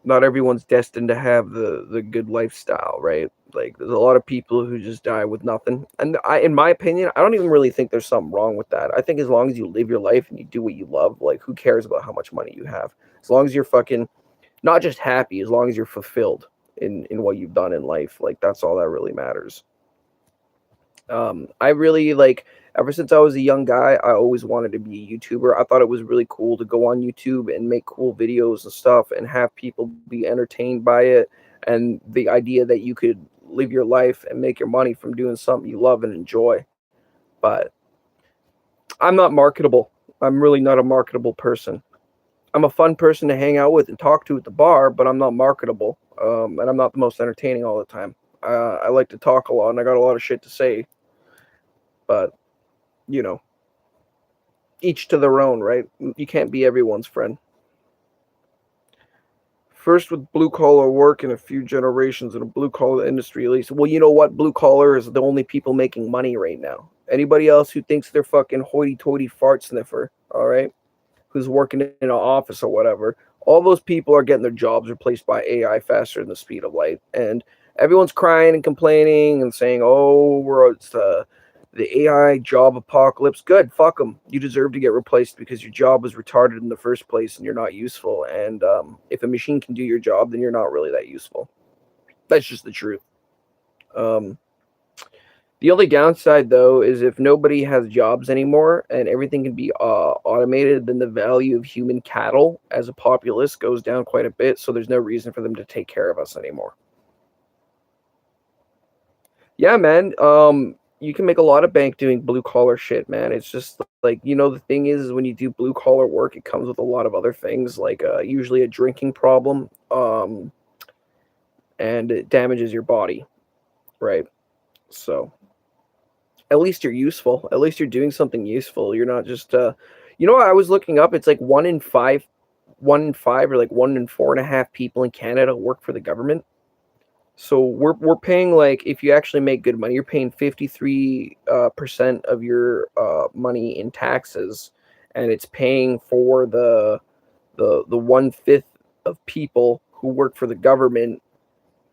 Not everyone's destined to have the good lifestyle, right? Like there's a lot of people who just die with nothing. And in my opinion, I don't even really think there's something wrong with that. I think as long as you live your life and you do what you love, like who cares about how much money you have? As long as you're fucking not just happy, as long as you're fulfilled in what you've done in life, like that's all that really matters. I really like ever since I was a young guy, I always wanted to be a YouTuber. I thought it was really cool to go on YouTube and make cool videos and stuff and have people be entertained by it. And the idea that you could live your life and make your money from doing something you love and enjoy. But I'm not marketable. I'm really not a marketable person. I'm a fun person to hang out with and talk to at the bar, but I'm not marketable. And I'm not the most entertaining all the time. I like to talk a lot and I got a lot of shit to say, but you know, each to their own, right? You can't be everyone's friend. First with blue collar work in a few generations in a blue collar industry, at least. Well, you know what? Blue collar is the only people making money right now. Anybody else who thinks they're fucking hoity toity fart sniffer, all right, who's working in an office or whatever, all those people are getting their jobs replaced by AI faster than the speed of light. And everyone's crying and complaining and saying, oh, it's the AI job apocalypse. Good, fuck them. You deserve to get replaced because your job was retarded in the first place and you're not useful. And if a machine can do your job, then you're not really that useful. That's just the truth. Um, the only downside, though, is if nobody has jobs anymore and everything can be automated, then the value of human cattle as a populace goes down quite a bit. So there's no reason for them to take care of us anymore. Yeah, man. You can make a lot of bank doing blue collar shit, man. It's just like, the thing is when you do blue collar work, it comes with a lot of other things, like usually a drinking problem, and it damages your body, right? So at least you're useful. At least you're doing something useful. You're not just, I was looking up. It's like 1 in 5, or like 1 in 4.5 people in Canada work for the government. So we're paying, like, if you actually make good money, you're paying 53% of your money in taxes, and it's paying for the 1/5 of people who work for the government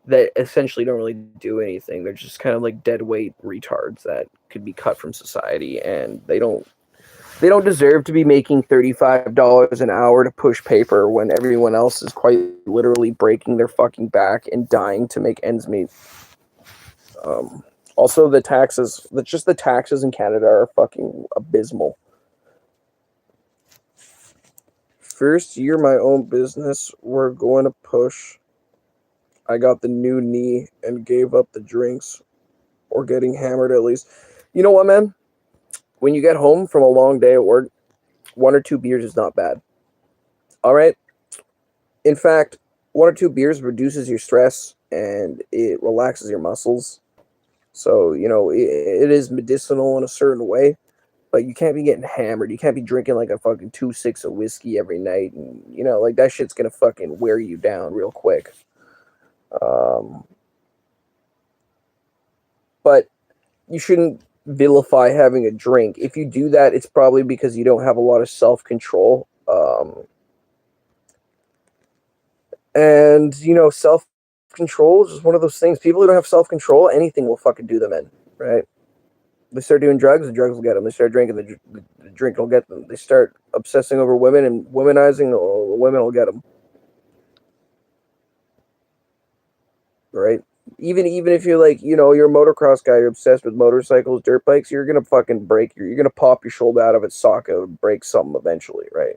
that essentially don't really do anything. They're just kind of like dead weight retards that could be cut from society, and they don't deserve to be making $35 an hour to push paper when everyone else is quite literally breaking their fucking back and dying to make ends meet. Also, the taxes in Canada are fucking abysmal. First year my own business, we're going to push. I got the new knee and gave up the drinks or getting hammered at least. You know what, man? When you get home from a long day at work, 1 or 2 beers is not bad. All right. In fact, 1 or 2 beers reduces your stress and it relaxes your muscles. So, it is medicinal in a certain way, but you can't be getting hammered. You can't be drinking like a fucking 2 6 of whiskey every night. And, like that shit's going to fucking wear you down real quick. Um, but you shouldn't vilify having a drink. If you do that, it's probably because you don't have a lot of self control. And self control is just one of those things. People who don't have self control, anything will fucking do them in, right? They start doing drugs, the drugs will get them. They start drinking, the drink will get them. They start obsessing over women and womanizing, the women will get them. Right? Even if you're like, you're a motocross guy, you're obsessed with motorcycles, dirt bikes, you're gonna fucking you're gonna pop your shoulder out of its socket and break something eventually, right?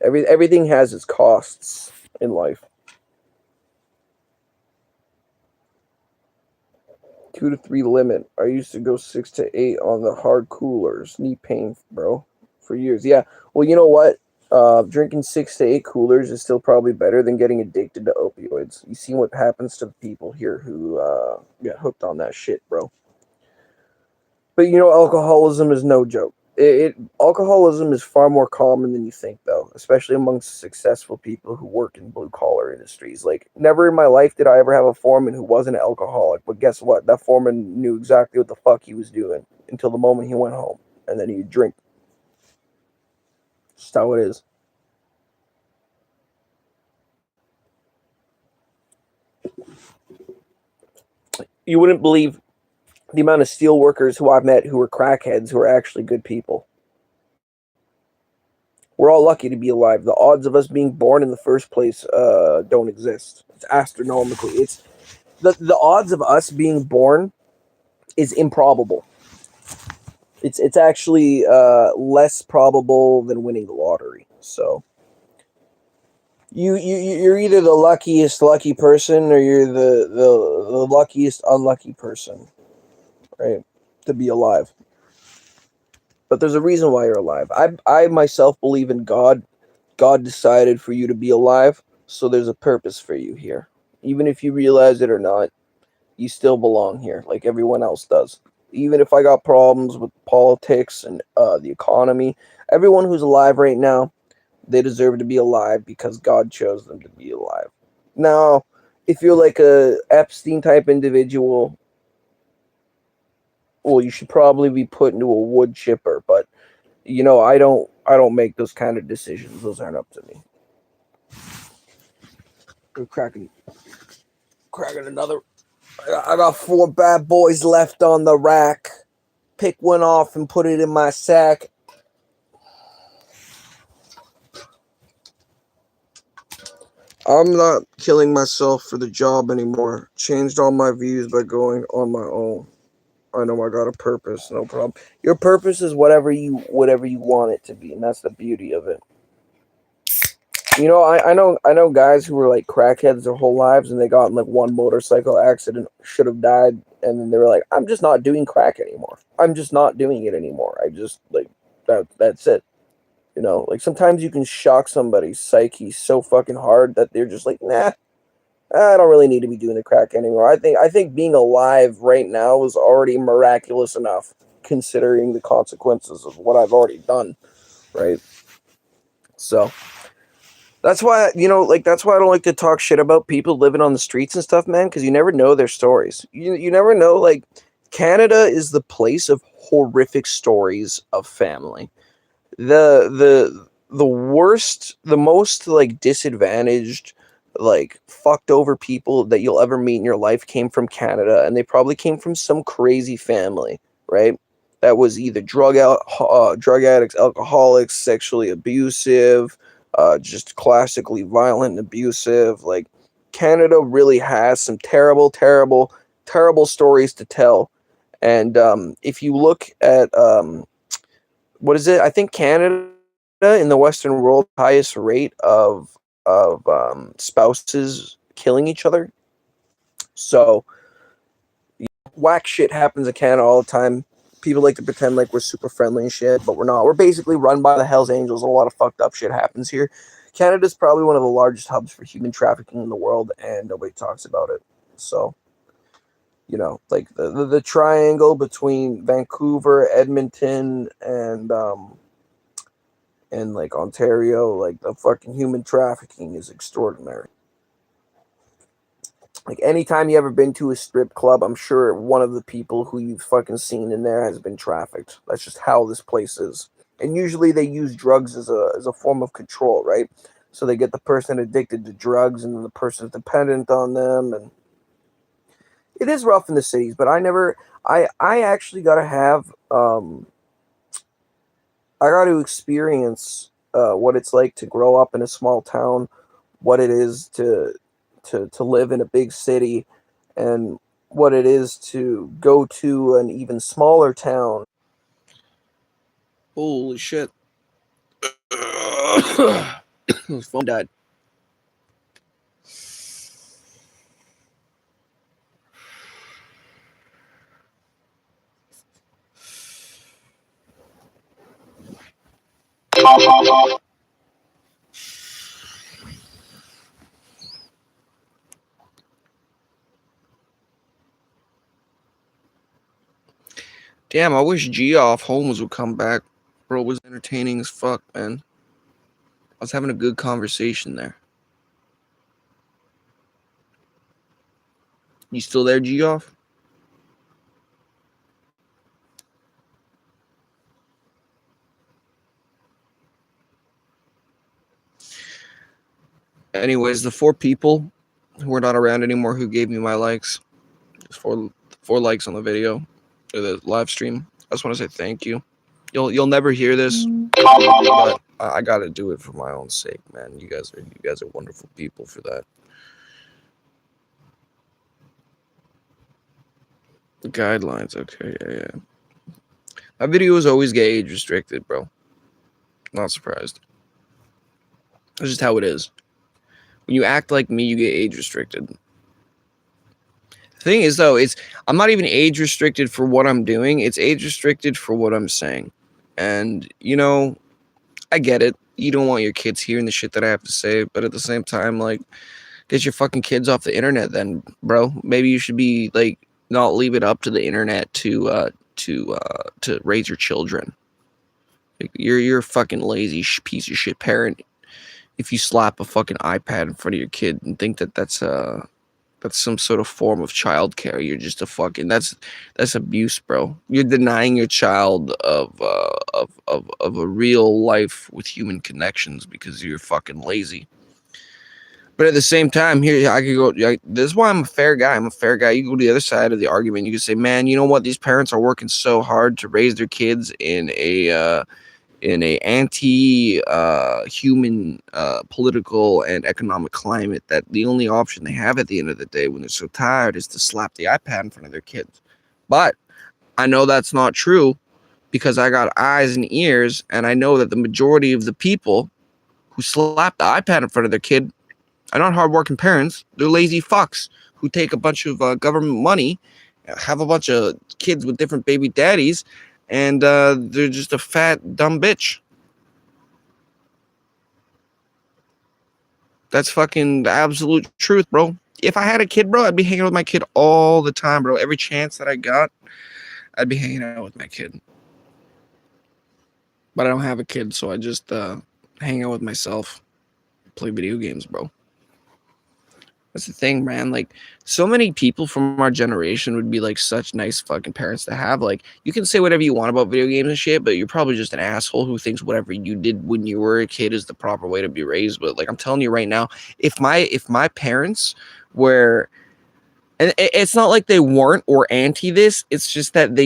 Everything has its costs in life. 2 to 3 limit. I used to go 6 to 8 on the hard coolers. Knee pain, bro, for years. Yeah. Well, you know what? Drinking 6 to 8 coolers is still probably better than getting addicted to opioids. You see what happens to the people here who get hooked on that shit, bro. But alcoholism is no joke. Alcoholism is far more common than you think, though, especially amongst successful people who work in blue collar industries. Like, never in my life did I ever have a foreman who wasn't an alcoholic. But guess what? That foreman knew exactly what the fuck he was doing until the moment he went home, and then he'd drink. Just how it is. You wouldn't believe the amount of steel workers who I've met who were crackheads who are actually good people. We're all lucky to be alive. The odds of us being born in the first place don't exist. It's astronomically. It's the odds of us being born is improbable. It's actually less probable than winning the lottery. So you're either the luckiest lucky person or you're the luckiest unlucky person, right? To be alive. But there's a reason why you're alive. I myself believe in God. God decided for you to be alive, so there's a purpose for you here. Even if you realize it or not, you still belong here, like everyone else does. Even if I got problems with politics and the economy, everyone who's alive right now, they deserve to be alive because God chose them to be alive. Now, if you're like a Epstein type individual, well, you should probably be put into a wood chipper. But I don't make those kind of decisions. Those aren't up to me. We're cracking another. I got 4 bad boys left on the rack. Pick one off and put it in my sack. I'm not killing myself for the job anymore. Changed all my views by going on my own. I know I got a purpose, no problem. Your purpose is whatever you want it to be, and that's the beauty of it. I know guys who were like crackheads their whole lives, and they got in like one motorcycle accident, should have died, and then they were like, "I'm just not doing crack anymore. I'm just not doing it anymore. I just like that's it." Like sometimes you can shock somebody's psyche so fucking hard that they're just like, "Nah, I don't really need to be doing the crack anymore." I think being alive right now is already miraculous enough, considering the consequences of what I've already done. Right. So that's why I don't like to talk shit about people living on the streets and stuff, man, because you never know their stories. You never know. Like, Canada is the place of horrific stories of family. The worst, the most like disadvantaged, like fucked over people that you'll ever meet in your life came from Canada, and they probably came from some crazy family, right? That was either drug addicts, alcoholics, sexually abusive, just classically violent and abusive. Like, Canada really has some terrible, terrible, terrible stories to tell. And if you look at what is it? I think Canada in the Western world highest rate of spouses killing each other. So whack shit happens in Canada all the time. People like to pretend like we're super friendly and shit, but we're not. We're basically run by the Hells Angels, and a lot of fucked up shit happens here. Canada's probably one of the largest hubs for human trafficking in the world, and nobody talks about it. So, like the triangle between Vancouver, Edmonton, and like Ontario, like the fucking human trafficking is extraordinary. Like, anytime you ever been to a strip club, I'm sure one of the people who you've fucking seen in there has been trafficked. That's just how this place is. And usually they use drugs as a form of control, right? So they get the person addicted to drugs, and then the person's dependent on them, and it is rough in the cities. But I actually got to have I got to experience what it's like to grow up in a small town, what it is to live in a big city, and what it is to go to an even smaller town. Holy shit. His phone died. Damn, I wish Geoff Holmes would come back. Bro, it was entertaining as fuck, man. I was having a good conversation there. You still there, Geoff? Anyways, the 4 people who are not around anymore who gave me my likes, just four likes on the video or the live stream. I just want to say thank you. You'll never hear this, but I gotta do it for my own sake, man. You guys are wonderful people for that. The guidelines, okay, yeah. My videos always get age restricted, bro. Not surprised. That's just how it is. When you act like me, you get age restricted. The thing is, though, I'm not even age restricted for what I'm doing. It's age restricted for what I'm saying. And, I get it. You don't want your kids hearing the shit that I have to say. But at the same time, like, get your fucking kids off the internet then, bro. Maybe you should be, like, not leave it up to the internet to raise your children. Like, you're a fucking lazy piece of shit parent if you slap a fucking iPad in front of your kid and think that that's some sort of form of childcare. You're just a fucking that's abuse, bro. You're denying your child of a real life with human connections because you're fucking lazy. But at the same time, here I could go. This is why I'm a fair guy. I'm a fair guy. You go to the other side of the argument. You can say, man, you know what? These parents are working so hard to raise their kids in a anti-human political and economic climate that the only option they have at the end of the day when they're so tired is to slap the iPad in front of their kids. But I know that's not true because I got eyes and ears, and I know that the majority of the people who slap the iPad in front of their kid are not hardworking parents. They're lazy fucks who take a bunch of government money, have a bunch of kids with different baby daddies, and they're just a fat, dumb bitch. That's fucking the absolute truth, bro. If I had a kid, bro, I'd be hanging out with my kid all the time, bro. Every chance that I got, I'd be hanging out with my kid. But I don't have a kid, so I just hang out with myself, play video games, bro. That's the thing, man. Like, so many people from our generation would be like such nice fucking parents to have. Like, you can say whatever you want about video games and shit, but you're probably just an asshole who thinks whatever you did when you were a kid is the proper way to be raised. But like, I'm telling you right now, if my parents were, and it's not like they weren't or anti this, it's just that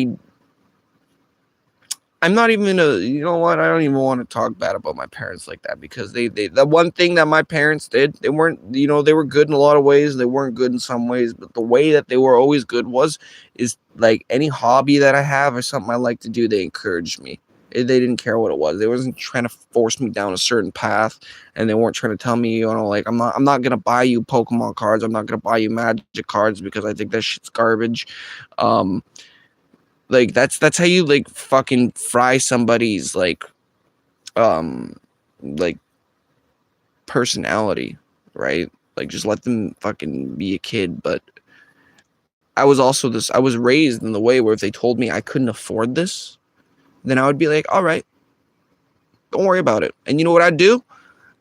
I'm not even you know what? I don't even want to talk bad about my parents like that because the one thing that my parents did, they weren't, they were good in a lot of ways. They weren't good in some ways, but the way that they were always good is like any hobby that I have or something I like to do, they encouraged me. They didn't care what it was. They wasn't trying to force me down a certain path, and they weren't trying to tell me, like I'm not gonna buy you Pokemon cards. I'm not gonna buy you Magic cards because I think that shit's garbage. Like that's how you like fucking fry somebody's like personality, right? Like just let them fucking be a kid. But I was raised in the way where if they told me I couldn't afford this, then I would be like, all right, don't worry about it. And you know what I'd do?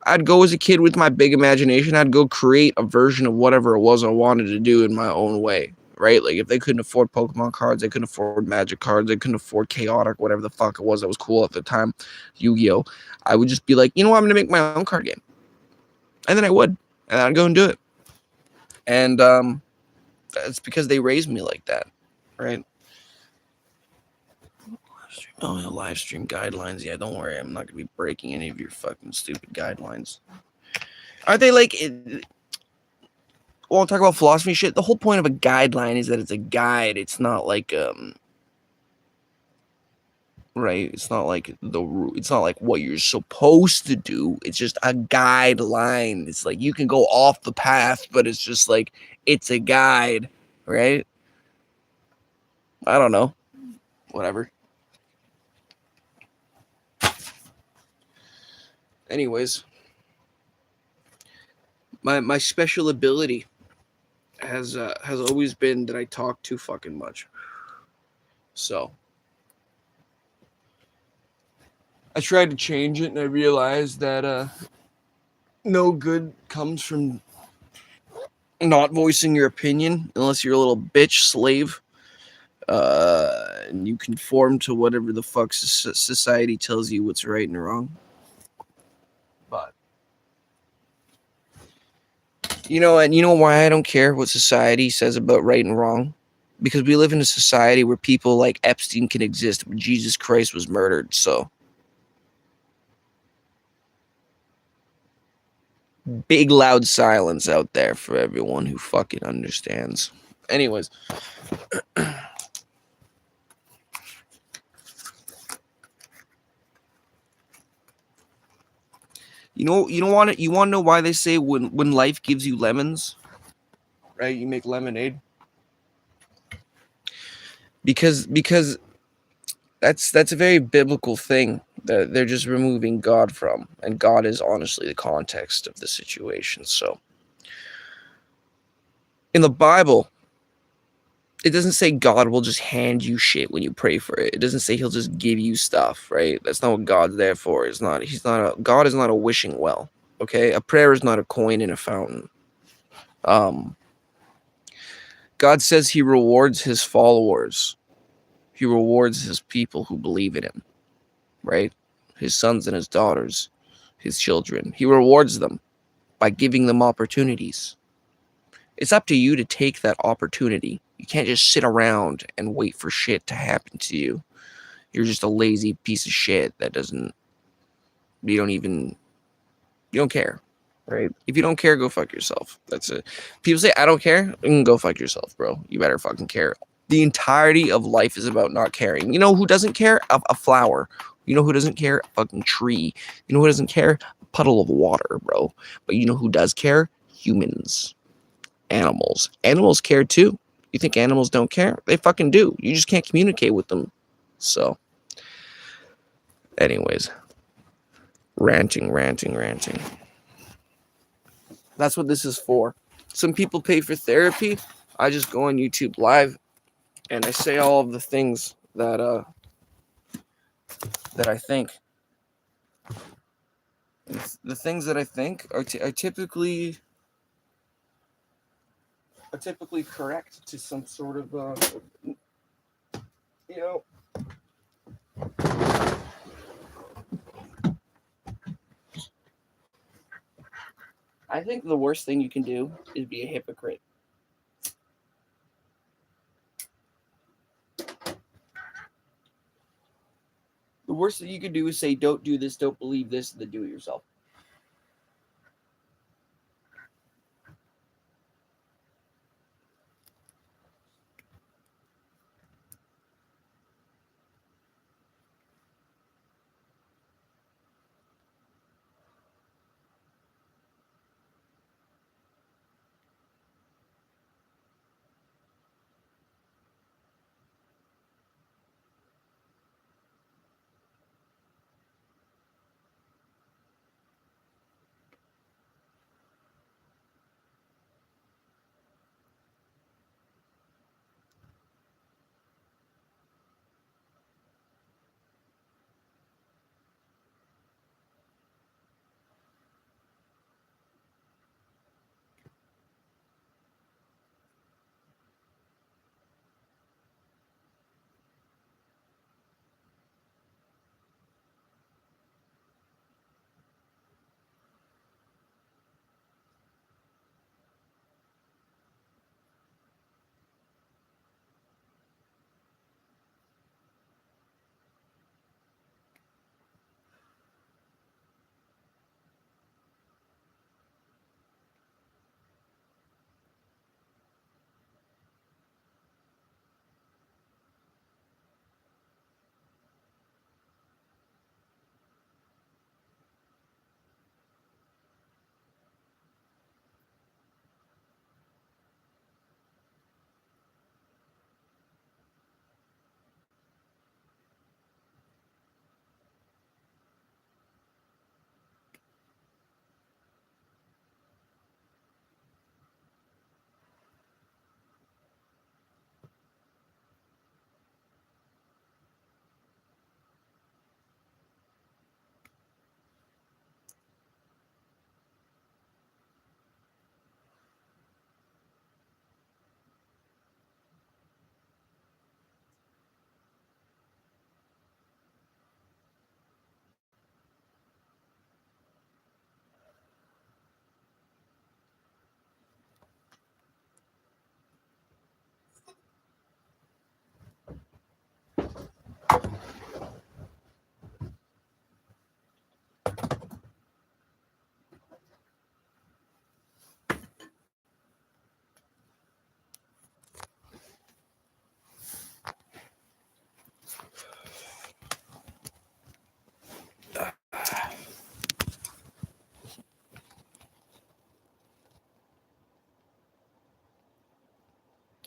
I'd go as a kid with my big imagination. I'd go create a version of whatever it was I wanted to do in my own way. Right? Like if they couldn't afford Pokemon cards, they couldn't afford Magic cards, they couldn't afford Chaotic, whatever the fuck it was that was cool at the time, Yu-Gi-Oh! I would just be like, you know what, I'm gonna make my own card game. And then I would. And I'd go and do it. And it's because they raised me like that. Right? Oh, live stream guidelines. Yeah, don't worry. I'm not gonna be breaking any of your fucking stupid guidelines. Are they like well, talk about philosophy shit. The whole point of a guideline is that it's a guide. It's not like right. It's not like it's not like what you're supposed to do. It's just a guideline. It's like you can go off the path, but it's just like it's a guide, right? I don't know. Whatever. Anyways, my special ability has always been that I talk too fucking much. So I tried to change it, and I realized that no good comes from not voicing your opinion unless you're a little bitch slave. And you conform to whatever the fuck society tells you what's right and wrong. But and you know why I don't care what society says about right and wrong? Because we live in a society where people like Epstein can exist, but Jesus Christ was murdered. So big loud silence out there for everyone who fucking understands. Anyways, you want to know why they say when life gives you lemons, right? You make lemonade. Because that's a very biblical thing that they're just removing God from, and God is honestly the context of the situation. So in the Bible, it doesn't say God will just hand you shit when you pray for it. It doesn't say he'll just give you stuff, right? That's not what God's there for. God is not a wishing well. Okay? A prayer is not a coin in a fountain. God says he rewards his followers. He rewards his people who believe in him, right? His sons and his daughters, his children. He rewards them by giving them opportunities. It's up to you to take that opportunity. You can't just sit around and wait for shit to happen to you. You're just a lazy piece of shit that you don't care, right? If you don't care, go fuck yourself. That's it. People say, I don't care. Go fuck yourself, bro. You better fucking care. The entirety of life is about not caring. You know who doesn't care? A flower. You know who doesn't care? A fucking tree. You know who doesn't care? A puddle of water, bro. But you know who does care? Humans. Animals. Animals care too. You think animals don't care? They fucking do. You just can't communicate with them. So, anyways, ranting. That's what this is for. Some people pay for therapy. I just go on YouTube Live and I say all of the things that I think. The things that I think are typically correct to some sort of you know. I think the worst thing you can do is be a hypocrite. The worst thing you can do is say, don't do this, don't believe this, and then do it yourself.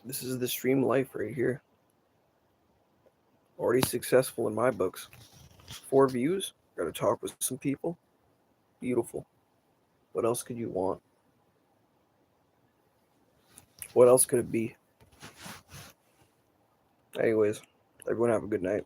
This is the stream life right here. Already successful in my books. 4 views. Got to talk with some people. Beautiful. What else could you want? What else could it be? Anyways, everyone have a good night.